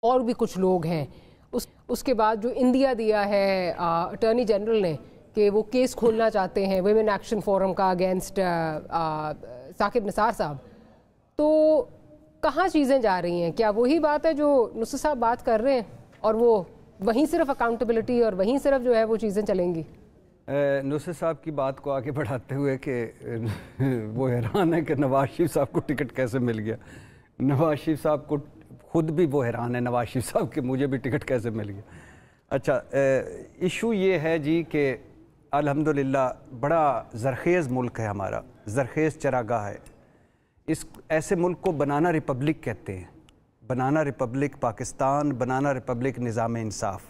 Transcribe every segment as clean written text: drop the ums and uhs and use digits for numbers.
اور بھی کچھ لوگ ہیں. اس کے بعد جو انڈیا دیا ہے اٹارنی جنرل نے کہ وہ کیس کھولنا چاہتے ہیں ویمن ایکشن فورم کا اگینسٹ ثاقب نثار صاحب. تو کہاں چیزیں جا رہی ہیں؟ کیا وہی بات ہے جو نصر صاحب بات کر رہے ہیں اور وہ وہیں صرف اکاؤنٹیبلٹی اور وہیں صرف جو ہے وہ چیزیں چلیں گی؟ نصر صاحب کی بات کو آگے بڑھاتے ہوئے کہ وہ حیران ہے کہ نواز شریف صاحب کو ٹکٹ کیسے مل گیا. نواز شریف صاحب کو خود بھی وہ حیران ہے نواز شریف صاحب کہ مجھے بھی ٹکٹ کیسے مل گیا. اچھا ایشو یہ ہے جی کہ الحمدللہ بڑا زرخیز ملک ہے ہمارا، زرخیز چراگاہ ہے. اس ایسے ملک کو بنانا ریپبلک کہتے ہیں، banana republic Pakistan, banana republic نظام انصاف.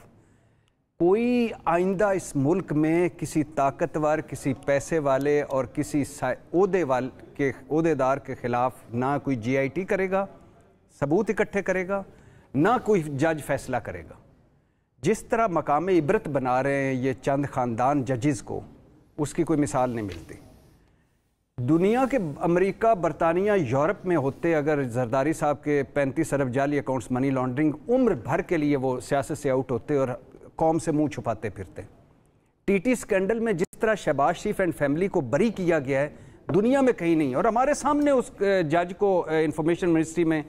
کوئی آئندہ اس ملک میں کسی طاقتور، کسی پیسے والے اور کسی عہدے دار کے خلاف نہ کوئی جی آئی ٹی کرے گا، ثبوت اکٹھے کرے گا، نہ کوئی جج فیصلہ کرے گا. جس طرح مقام عبرت بنا رہے ہیں یہ چند خاندان ججز کو، اس کی کوئی مثال نہیں ملتی. دنیا کے امریکہ، برطانیہ، یورپ میں ہوتے اگر زرداری صاحب کے 35 ارب جعلی اکاؤنٹس منی لانڈرنگ، عمر بھر کے لیے وہ سیاست سے آؤٹ ہوتے اور قوم سے منہ چھپاتے پھرتے. ٹی ٹی سکینڈل میں جس طرح شہباز شریف اینڈ فیملی کو بری کیا گیا ہے دنیا میں کہیں نہیں، اور ہمارے سامنے اس جج کو انفارمیشن منسٹری میں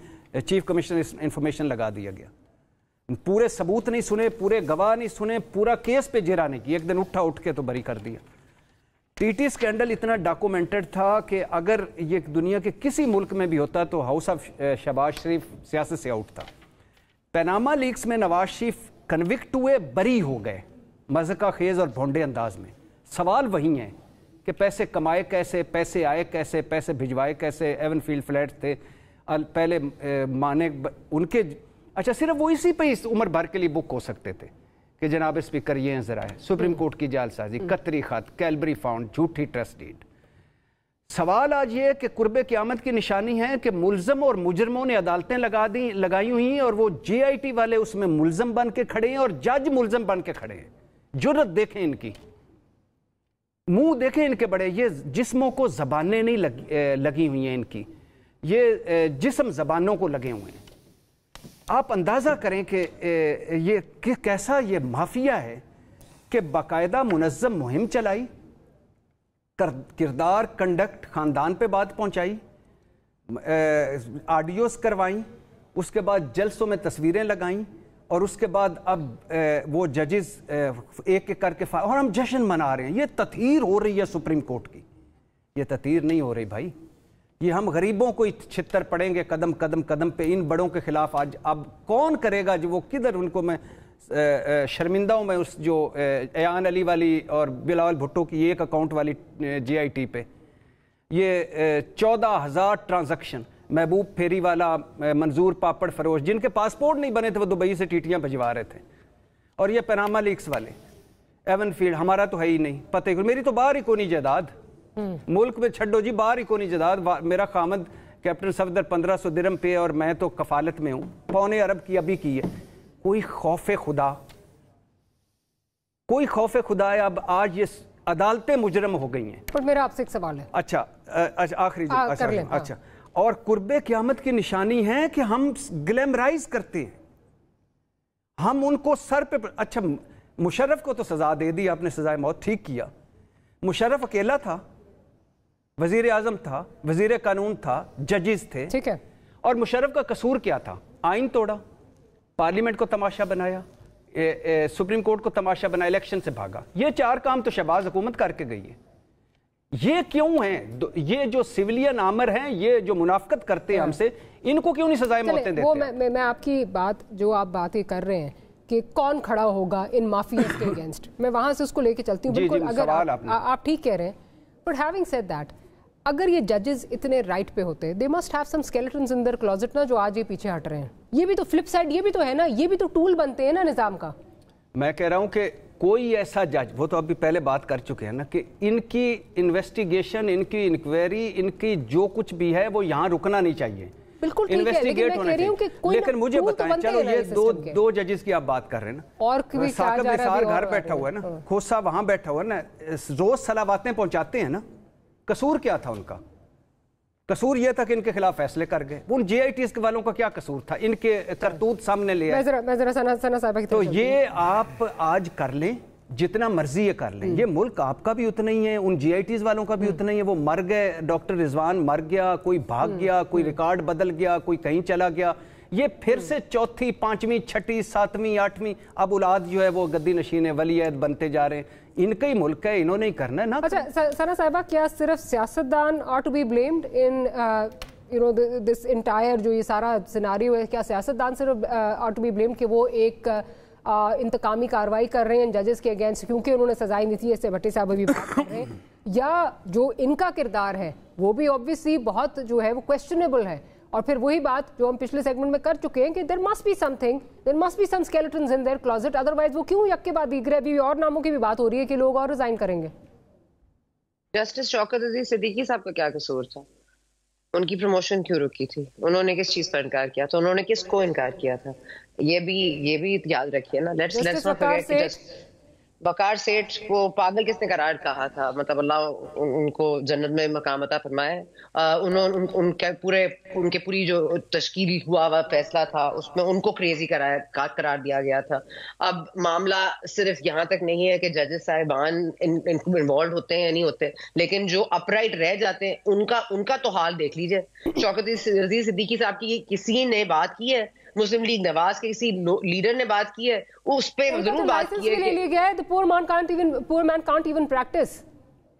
چیف کمشنر انفارمیشن لگا دیا گیا. پورے ثبوت نہیں سنے، پورے گواہ نہیں سنے، پورا کیس پہ جرا نہیں کی، ایک دن اٹھ کے تو بری کر دیا. ٹی ٹی سکینڈل اتنا ڈاکومنٹڈ تھا کہ اگر یہ دنیا کے کسی ملک میں بھی ہوتا تو ہاؤس آف شہباز شریف سیاست سے آؤٹ تھا. پیناما لیکس میں نواز شریف کنوکٹ ہوئے، بری ہو گئے مذہقہ خیز اور بھونڈے انداز میں. سوال وہی ہیں کہ پیسے کمائے کیسے، پیسے آئے کیسے، پیسے بھجوائے کیسے. ایون فیلڈ فلیٹ تھے پہلے مانے ان کے، اچھا صرف وہ اسی پہ اس عمر بھر کے لیے بک ہو سکتے تھے کہ جناب اسپیکر یہ ہیں ذرائع، سپریم کورٹ کی جعل سازی، قطری خط، کیلبری فاؤنڈ، جھوٹی ٹرسٹ ڈیڈ. سوال آج یہ ہے کہ قرب قیامت کی نشانی ہے کہ ملزم اور مجرموں نے عدالتیں لگائی ہوئی ہیں اور وہ جے آئی ٹی والے اس میں ملزم بن کے کھڑے ہیں اور جج ملزم بن کے کھڑے ہیں. جرت دیکھیں ان کی، منہ دیکھیں ان کے بڑے. یہ جسموں کو زبانیں نہیں لگی ہوئی ہیں ان کی، یہ جسم زبانوں کو لگے ہوئے ہیں. آپ اندازہ کریں کہ یہ کیسا یہ مافیا ہے کہ باقاعدہ منظم مہم چلائی، کردار، کنڈکٹ، خاندان پہ بات پہنچائی، آڈیوز کروائیں، اس کے بعد جلسوں میں تصویریں لگائیں، اور اس کے بعد اب وہ ججز ایک ایک کر کے اور ہم جشن منا رہے ہیں. یہ تطہیر ہو رہی ہے سپریم کورٹ کی. یہ تطہیر نہیں ہو رہی بھائی، یہ ہم غریبوں کو چھتر پڑیں گے قدم قدم قدم پہ ان بڑوں کے خلاف. آج اب کون کرے گا جو وہ کدھر ان کو میں شرمندہ ہوں میں اس جو ایان علی والی اور بلاول بھٹو کی ایک اکاؤنٹ والی جی آئی ٹی پہ یہ 14,000 ٹرانزیکشن، محبوب پھیری والا، منظور پاپڑ فروش جن کے پاسپورٹ نہیں بنے تھے وہ دبئی سے ٹیٹیاں بھجوا رہے تھے، اور یہ پیناما لیکس والے، ایون فیلڈ ہمارا تو ہے ہی نہیں پتہ. میری تو باہر ہی کونی جائیداد ملک میں چھڈو جی، باہر ہی کونی جائیداد. میرا خامد کیپٹن صفدر 1500 درہم پہ اور میں تو کفالت میں ہوں، 2.25 ارب کی ابھی کی ہے. کوئی خوف خدا، کوئی خوف خدا ہے. اب آج یہ عدالتیں مجرم ہو گئی ہیں. پر میرا آپ سے ایک سوال ہے. اچھا آخری اچھا، اور قرب قیامت کی نشانی ہے کہ ہم گلیمرائز کرتے ہیں، ہم ان کو سر پہ. اچھا مشرف کو تو سزا دے دی آپ نے، سزائے موت ٹھیک کیا. مشرف اکیلا تھا، وزیر اعظم تھا، وزیر قانون تھا، ججز تھے، ٹھیک ہے. اور مشرف کا قصور کیا تھا؟ آئین توڑا، پارلیمنٹ کو تماشا بنایا، سپریم کورٹ کو تماشا بنایا، الیکشن سے بھاگا. یہ 4 کام تو شہباز حکومت کر کے گئی ہے. یہ کیوں ہیں؟ یہ جو سویلین آمر ہیں، یہ جو منافقت کرتے ہیں ہم سے، ان کو کیوں نہیں سزائے موتیں دیتے؟ وہ میں آپ کی بات جو آپ باتیں کر رہے ہیں کہ کون کھڑا ہوگا ان مافیاز کے اگینسٹ، میں وہاں سے اس کو لے کے چلتی ہوں. بالکل اگر آپ ٹھیک کہہ رہے ہیں، بٹ ہیونگ سیڈ دیٹ، اگر یہ ججز اتنے رائٹ پہ ہوتے، they must have some skeletons in their closet نا، جو آج یہ پیچھے ہٹ رہے ہیں. یہ بھی تو فلپ سائڈ، یہ بھی تو ہے نا، یہ بھی تو ٹول بنتے ہیں نا نظام کا. میں کہہ رہا ہوں کہ کوئی ایسا جج، وہ تو ابھی پہلے بات کر چکے ہیں نا، کہ ان کی انویسٹیگیشن، ان کی انکوائری، ان کی جو کچھ بھی ہے وہ یہاں رکنا نہیں چاہیے. بالکل ٹھیک ہے، لیکن میں کہہ رہی ہوں کہ لیکن مجھے بتائیں، چلو یہ دو ججز کی آپ بات کر رہے ہیں نا، اور ثاقب نثار گھر بیٹھا ہوا ہے نا، کھوسا وہاں بیٹھا ہوا ہے نا، روز صلواتیں پہنچاتے ہیں نا، قصور کیا تھا ان کا؟ قصور یہ تھا کہ ان کے خلاف فیصلے کر گئے. ان جے آئی ٹیز کے والوں کا کیا قصور تھا؟ ان کے کرتوت سامنے لے آئے. تو یہ آپ آج کر لیں جتنا مرضی یہ کر لیں, یہ ملک آپ کا بھی اتنا ہی ہے, ان جی آئی ٹیز والوں کا بھی اتنا ہی ہے. وہ مر گئے, ڈاکٹر رضوان مر گیا, کوئی بھاگ گیا, کوئی ریکارڈ بدل گیا, کوئی کہیں چلا گیا. یہ پھر سے چوتھی, پانچویں, چھٹی, ساتویں, آٹھویں اب اولاد جو ہے وہ گدی نشین ولی عہد بنتے جا رہے ہیں. ان کا ہی ملک ہے, انہوں نے ہی کرنا ہے نا. اچھا ثنا صاحبہ, کیا صرف سیاستدان are to be blamed in this entire جو یہ سارا سیناریو ہے, کیا سیاستدان صرف are to be blamed کہ وہ ایک انتقامی کاروائی کر رہے ہیں ججز کے اگینسٹ کیونکہ انہوں نے سزائیں دی تھی, اس سے بھٹی صاحب بھی بات کر رہے ہیں, یا جو ان کا کردار ہے وہ بھی obviously بہت جو ہے وہ questionable ہے؟ اور پھر وہی بات جو ہم پچھلے سیگمنٹ میں کر چکے ہیں کہ there must be something, there must be some skeletons in their closet, otherwise وہ کیوں یک کے بعد دیگر ہے. ابھی اور ناموں کی بھی بات ہو رہی ہے کہ لوگ اور ریزائن کریں گے. جسٹس شوکت عزیز صدیقی صاحب کا کیا قصور تھا؟ ان کی پروموشن کیوں رکی تھی؟ انہوں نے کس چیز پر انکار کیا تھا؟ انہوں نے کس کو انکار کیا تھا؟ یہ بھی یاد رکھیے نا. لیٹس ناٹ فرگیٹ کہ وقار سیٹھ کو پاگل کس نے قرار کہا تھا؟ مطلب اللہ ان کو جنت میں مقام عطا فرمائے. ان کے پوری جو تشکیل ہوا فیصلہ تھا اس میں ان کو کریزی قرار دیا گیا تھا. اب معاملہ صرف یہاں تک نہیں ہے کہ ججز صاحبان ان کو انوالوڈ ہوتے ہیں یا نہیں ہوتے, لیکن جو اپرائٹ رہ جاتے ہیں ان کا تو حال دیکھ لیجئے. شوکت عزیز صدیقی صاحب کی کسی نے بات کی ہے؟ مسلم لیگ نواز کے کسی لیڈر نے بات کی ہے؟ اس پہ ضرور بات کی ہے کہ poor man can't even practice.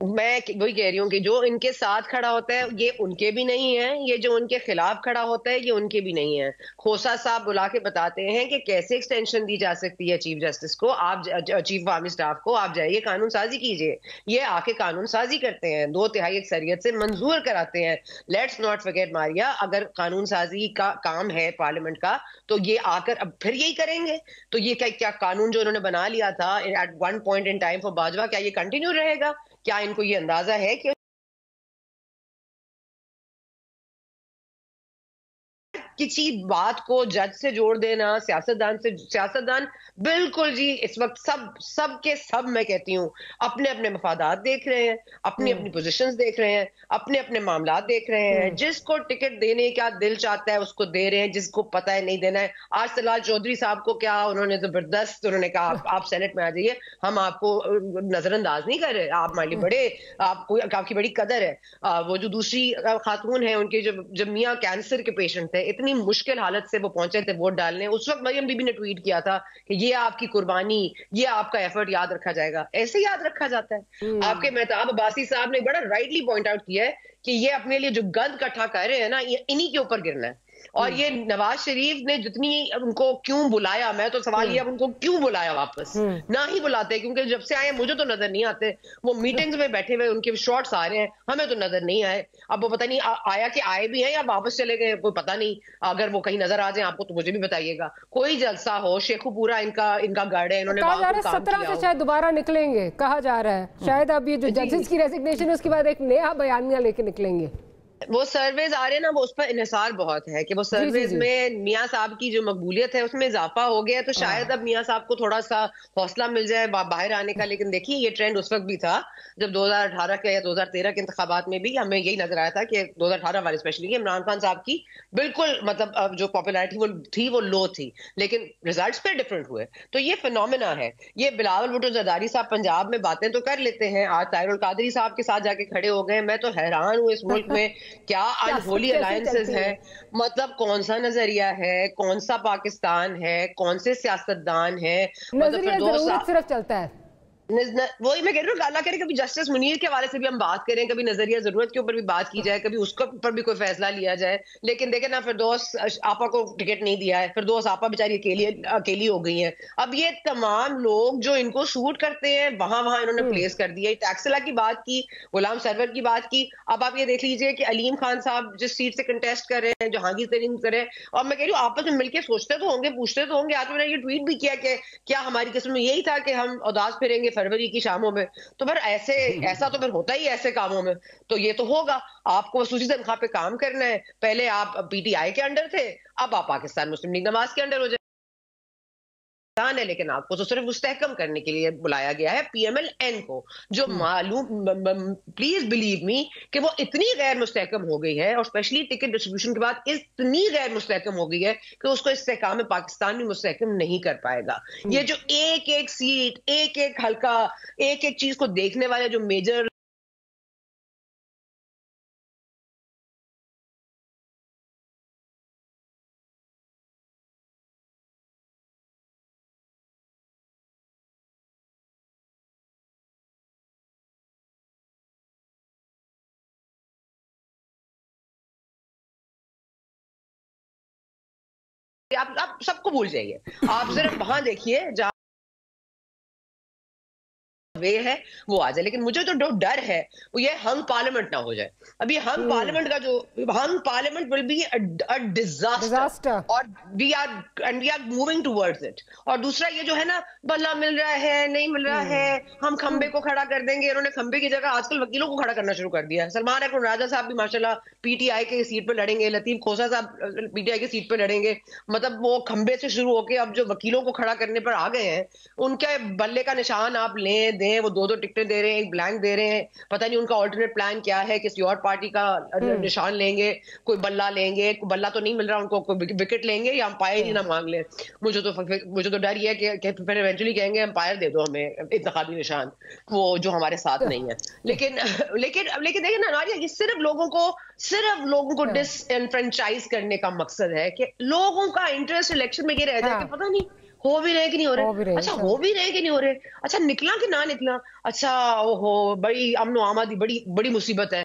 میں وہی کہہ رہی ہوں کہ جو ان کے ساتھ کھڑا ہوتا ہے یہ ان کے بھی نہیں ہے, یہ جو ان کے خلاف کھڑا ہوتا ہے یہ ان کے بھی نہیں ہے. کھوسا صاحب بلا کے بتاتے ہیں کہ کیسے ایکسٹینشن دی جا سکتی ہے چیف جسٹس کو, آپ چیف عوامی اسٹاف کو, آپ جائیے قانون سازی کیجئے. یہ آ کے قانون سازی کرتے ہیں, 2/3 اکثریت سے منظور کراتے ہیں. لیٹس ناٹ فرگیٹ ماریا, اگر قانون سازی کا کام ہے پارلیمنٹ کا تو یہ آ کر اب پھر یہی کریں گے. تو یہ کیا قانون جو انہوں نے بنا لیا تھا at one point in time for Bajwa, کیا یہ کنٹینیو رہے گا؟ کیا ان کو یہ اندازہ ہے کہ کسی بات کو جج سے جوڑ دینا سیاستدان بالکل جی اس وقت سب کے سب میں کہتی ہوں اپنے اپنے مفادات دیکھ رہے ہیں, اپنی پوزیشنز دیکھ رہے ہیں, اپنے معاملات دیکھ رہے ہیں. جس کو ٹکٹ دینے کا دل چاہتا ہے اس کو دے رہے ہیں, جس کو پتہ ہے نہیں دینا ہے. آج طلال چودھری صاحب کو کیا انہوں نے زبردست انہوں نے کہا آپ سینٹ میں آ جائیے, ہم آپ کو نظر انداز نہیں کر رہے, آپ ہمارے لیے بڑے, آپ کی بڑی قدر ہے. وہ جو دوسری خاتون ہیں ان کے جب میاں کینسر کے پیشنٹ تھے, اتنی مشکل حالت سے وہ پہنچے تھے ووٹ ڈالنے, اس وقت مریم بی بی نے ٹویٹ کیا تھا کہ یہ آپ کی قربانی, یہ آپ کا ایفرٹ یاد رکھا جائے گا. ایسے یاد رکھا جاتا ہے. آپ کے مہتاب عباسی صاحب نے بڑا رائٹلی پوائنٹ آؤٹ کیا ہے کہ یہ اپنے لیے جو گند کٹھا کر رہے ہیں نا, یہ انہی کے اوپر گرنا ہے. اور یہ نواز شریف نے جتنی ان کو کیوں بلایا, میں تو سوال یہ ان کو کیوں بلایا واپس, نہ ہی بلاتے, کیونکہ جب سے آئے مجھے تو نظر نہیں آتے. وہ میٹنگز میں بیٹھے ہوئے ان کے شارٹس آ رہے ہیں, ہمیں تو نظر نہیں آئے. اب وہ پتہ نہیں آیا کہ آئے بھی ہیں یا واپس چلے گئے, کوئی پتہ نہیں. اگر وہ کہیں نظر آ جائیں آپ کو تو مجھے بھی بتائیے گا. کوئی جلسہ ہو, شیخو پورا ان کا گڑھ ہے, انہوں نے 17 سے شاید دوبارہ نکلیں گے کہا جا رہا ہے. شاید اب یہ جو ججز کی ریزگنیشن ہے اس کے بعد ایک نیا بیانیہ لے کے نکلیں گے. وہ سرویز آ رہے ہیں نا, وہ اس پر انحصار بہت ہے کہ وہ سرویز میں میاں صاحب کی جو مقبولیت ہے اس میں اضافہ ہو گیا, تو شاید اب میاں صاحب کو تھوڑا سا حوصلہ مل جائے باہر آنے کا. لیکن دیکھیے یہ ٹرینڈ اس وقت بھی تھا جب 2018 کے یا 2013 کے انتخابات میں بھی ہمیں یہی نظر آیا تھا کہ 2018 والے اسپیشلی عمران خان صاحب کی بالکل مطلب جو پاپولیرٹی وہ تھی وہ لو تھی, لیکن ریزلٹس پہ ڈفرنٹ ہوئے. تو یہ فینومینا ہے. یہ بلاول بھٹو زرداری صاحب پنجاب میں باتیں تو کر لیتے ہیں, آج طاہر القادری صاحب کے ساتھ جا کے کھڑے ہو گئے. میں تو حیران ہوں اس ملک میں کیا انہولی الائنسز ہیں. مطلب کون سا نظریہ ہے, کون سا پاکستان ہے, کون سے سیاستدان ہیں. نظریہ ضرورت صرف چلتا ہے. وہی میں کہہ رہی ہوں, اللہ کرے کبھی جسٹس منیر کے حوالے سے بھی ہم بات کریں, کبھی نظریہ ضرورت کے اوپر بھی بات کی جائے, کبھی اس کے اوپر بھی کوئی فیصلہ لیا جائے. لیکن دیکھیں نا, فردوس آپا کو ٹکٹ نہیں دیا ہے, فردوس آپا بیچاری اکیلی ہو گئی ہیں. اب یہ تمام لوگ جو ان کو سوٹ کرتے ہیں وہاں انہوں نے پلیس کر دیا. ٹیکسلا کی بات کی, غلام سرور کی بات کی. اب آپ یہ دیکھ لیجئے کہ علیم خان صاحب جس سیٹ سے کنٹیسٹ کر رہے ہیں, جہانگیر ترین کر رہے ہیں, اور میں کہہ رہی ہوں آپس میں مل کے سوچتے تو ہوں گے, پوچھتے تو ہوں گے. آج میں نے یہ ٹویٹ بھی کیا کہ کیا ہماری قسم میں یہی تھا کہ ہم اداس پھریں گے فروری کی شاموں میں. تو پھر ایسا تو پھر ہوتا ہی ایسے کاموں میں. تو یہ تو ہوگا, آپ کو خصوصی تنخواہ پہ کام کرنا ہے. پہلے آپ پی ٹی آئی کے انڈر تھے, اب آپ پاکستان مسلم لیگ نواز کے انڈر ہو جائے. ہے، لیکن آپ کو تو صرف مستحکم کرنے کے لیے بلایا گیا ہے پی ایم ایل این کو، جو معلوم پلیز بلیو می کہ وہ اتنی غیر مستحکم ہو گئی ہے، اور اسپیشلی ٹکٹ ڈسٹریبیوشن کے بعد اتنی غیر مستحکم ہو گئی ہے کہ اس کو استحکام پاکستان بھی مستحکم نہیں کر پائے گا. یہ جو ایک ایک سیٹ، ایک ایک حلقہ، ایک ایک چیز کو دیکھنے والے جو میجر آپ سب کو بھول جائیے، آپ صرف وہاں دیکھیے جہاں وے ہے وہ آ جائے. لیکن مجھے تو جو ڈر ہے وہ یہ ہنگ پارلیمنٹ نہ ہو جائے. ابھی ہنگ پارلیمنٹ کا جو hung parliament will be a disaster, اور we are moving towards it. اور دوسرا یہ جو ہے نا بلا مل رہا ہے نہیں مل رہا ہے، ہم کھمبے کو کھڑا کر دیں گے. انہوں نے کھمبے کی جگہ آج کل وکیلوں کو کھڑا کرنا شروع کر دیا ہے. سلمان اکرم راجہ صاحب بھی ماشاءاللہ پی ٹی آئی کے سیٹ پہ لڑیں گے، لطیف کھوسہ صاحب پی ٹی آئی کی سیٹ پہ لڑیں گے. مطلب وہ کھمبے سے شروع ہو کے اب جو وکیلوں کو کھڑا کرنے پر آ گئے ہیں، ان کے بلے کا نشان آپ لیں دیں، وہ دو ٹکٹیں دے رہے ہیں، ایک بلینک دے رہے ہیں. پتہ نہیں ان کا آلٹرنیٹ پلان کیا ہے، کسی اور پارٹی کا نشان لیں گے، کوئی بلہ لیں گے. بلہ تو نہیں مل رہا ان کو، کوئی وکٹ لیں گے یا امپائر ہی نہ مانگ لیں. مجھے تو ڈر یہ ہے کہ پھر ایونچولی کہیں گے امپائر دے دو ہمیں انتخابی نشان، وہ جو ہمارے ساتھ نہیں ہے. لیکن دیکھیں نا ناریہ، یہ صرف لوگوں کو ڈس انفرینچائز کرنے کا مقصد ہے، کہ لوگوں کا انٹرسٹ الیکشن میں یہ رہ جائے کہ پتہ نہیں ہو بھی رہے کہ نہیں ہو رہے. اچھا ہو بھی رہے کہ نہیں ہو رہے، اچھا نکلا کہ نہ نکلا، اچھا اوہو بڑی امن و آمادی بڑی مصیبت ہے،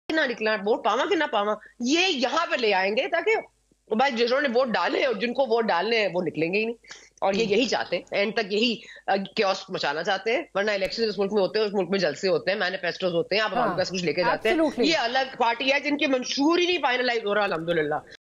نہ نکلا، ووٹ پاواں کہ نہ پاواں. یہ یہاں پہ لے آئیں گے تاکہ بھائی جنہوں نے ووٹ ڈالے اور جن کو ووٹ ڈالنے ہیں وہ نکلیں گے ہی نہیں. اور یہ یہی چاہتے ہیں، اینڈ تک یہی کیوس مچانا چاہتے ہیں. ورنہ الیکشن اس ملک میں ہوتے ہیں، اس ملک میں جلسے ہوتے ہیں، مینیفیسٹوز ہوتے ہیں، آپ عوام کا کچھ لے کے جاتے ہیں. یہ الگ پارٹی ہے جن کے منشور ہی نہیں فائنلائز ہو رہا الحمدللہ.